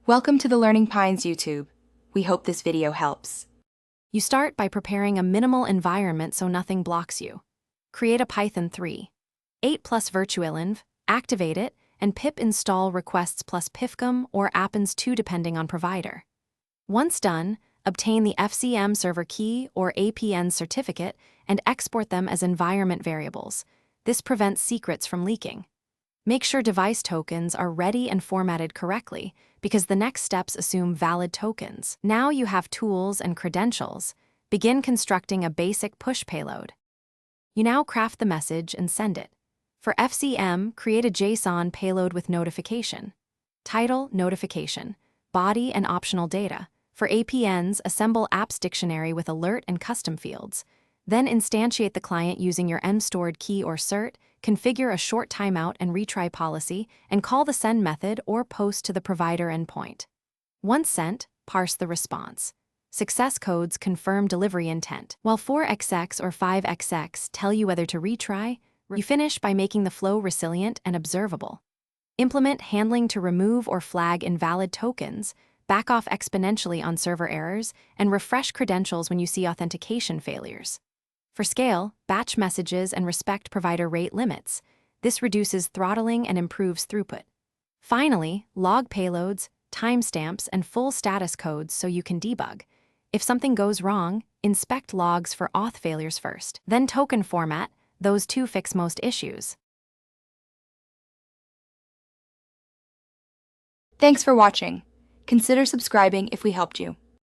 Welcome to the Learning Pines YouTube. We hope this video helps. You start by preparing a minimal environment so nothing blocks you. Create a Python 3, 8 plus virtualenv, activate it, and pip install requests plus pifcom or appens2 depending on provider. Once done, obtain the FCM server key or APN certificate and export them as environment variables. This prevents secrets from leaking. Make sure device tokens are ready and formatted correctly, because the next steps assume valid tokens. Now you have tools and credentials. Begin constructing a basic push payload. You now craft the message and send it. For FCM, create a JSON payload with notification. Title, notification, body, and optional data. For APNs, assemble apps dictionary with alert and custom fields. Then instantiate the client using your mstored key or cert, configure a short timeout and retry policy, and call the send method or post to the provider endpoint. Once sent, parse the response. Success codes confirm delivery intent, while 4xx or 5xx tell you whether to retry. You finish by making the flow resilient and observable. Implement handling to remove or flag invalid tokens, back off exponentially on server errors, and refresh credentials when you see authentication failures. For scale, batch messages and respect provider rate limits. This reduces throttling and improves throughput. Finally, log payloads, timestamps, and full status codes so you can debug. If something goes wrong, inspect logs for auth failures first. Then token format, those two fix most issues. Thanks for watching. Consider subscribing if we helped you.